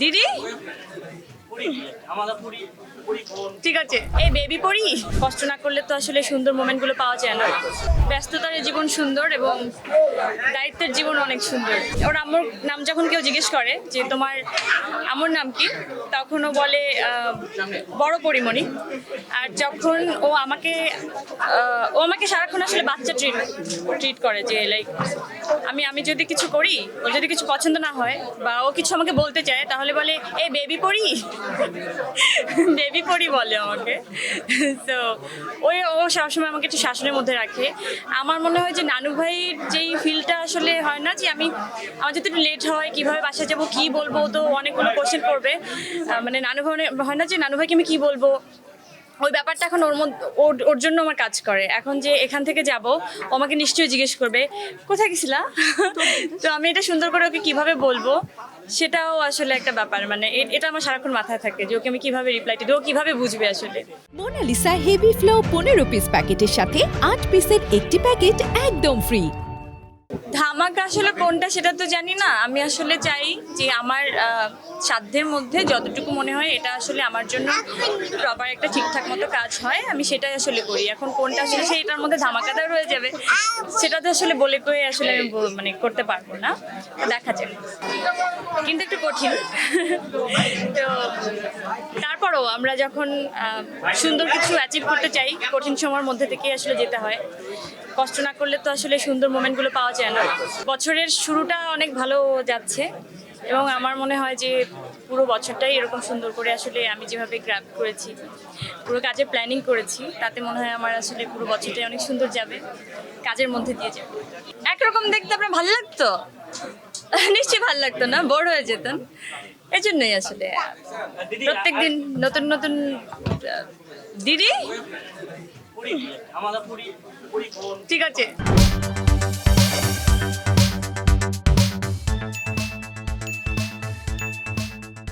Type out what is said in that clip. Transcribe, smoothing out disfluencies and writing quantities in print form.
দিদি ঠিক আছে এই বেবি পড়ি কষ্ট না করলে তো আসলে সুন্দর মোমেন্টগুলো পাওয়া যায় না। ব্যস্ততার জীবন সুন্দর এবং দায়িত্বের জীবন অনেক সুন্দর। ওর আম্মুর নাম যখন কেউ জিজ্ঞেস করে যে তোমার আম্মুর নাম কি, তখন ও বলে বড় পরিমণি। আর যখন ও আমাকে সারাক্ষণ আসলে বাচ্চা ট্রিট করে, যে লাইক আমি যদি কিছু করি, ও যদি কিছু পছন্দ না হয় বা ও কিছু আমাকে বলতে চায়, তাহলে বলে এই বেবি পড়ি বেবি পড়ি বলে আমাকে। তো ও সবসময় আমাকে একটু শাসনের মধ্যে রাখে। আমার মনে হয় যে নানু ভাইয়ের যেই ফিলটা আসলে হয় না, যে আমার যদি একটু লেট হয় কীভাবে বাসায় যাবো, কী বলবো, তো অনেকগুলো কোশ্চেন করবে। মানে নানু ভাই হয় না যে নানু ভাইকে আমি কী বলবো, ওই ব্যাপারটা এখন ওর মধ্যে ওর জন্য আমার কাজ করে। এখন যে এখান থেকে যাব, ও আমাকে নিশ্চয়ই জিজ্ঞেস করবে কোথায় গেছিলা তো আমি এটা সুন্দর করে ওকে কীভাবে বলবো, সেটাও আসলে একটা ব্যাপার। মানে এটা আমার সারাক্ষণ মাথায় থাকে যে ওকে আমি কীভাবে রিপ্লাইটা দিই, ও কীভাবে বুঝবে আসলে। মোনালিসা হেভি ফ্লো 15 পিস প্যাকেটের সাথে 8 পিসের একটি প্যাকেট একদম ফ্রি। ধামাকা আসলে কোনটা সেটা তো জানি না। আমি আসলে চাই যে আমার সাধ্যের মধ্যে যতটুকু মনে হয় এটা আসলে আমার জন্য প্রপার একটা ঠিকঠাক মতো কাজ হয়, আমি সেটাই আসলে করি। এখন কোনটা আসলে সেইটার মধ্যে ধামাকাদার হয়ে যাবে, সেটা তো আসলে বলে কয়ে আসলে আমি মানে করতে পারবো না, দেখা যাবে। কিন্তু একটু কঠিন তো তারপরও আমরা যখন সুন্দর কিছু অ্যাচিভ করতে চাই, কঠিন সময়ের মধ্যে থেকেই আসলে যেতে হয়। কষ্ট না করলে তো আসলে সুন্দর মোমেন্টগুলো পাওয়া যায় না। বছরের শুরুটা অনেক ভালো যাচ্ছে এবং আমার মনে হয় যে পুরো বছরটাই এরকম সুন্দর করে আসলে আমি যেভাবে গ্র্যাব করেছি, পুরো কাজে প্ল্যানিং করেছি, তাতে মনে হয় আমার আসলে পুরো বছরটাই অনেক সুন্দর যাবে, কাজের মধ্যে দিয়ে যাবে। একরকম দেখতে আপনার ভালো লাগতো? নিশ্চয়ই ভালো লাগতো না, বোর হয়ে যেতেন। এই জন্যই আসলে প্রত্যেকদিন নতুন নতুন দিদি ঠিক আছে।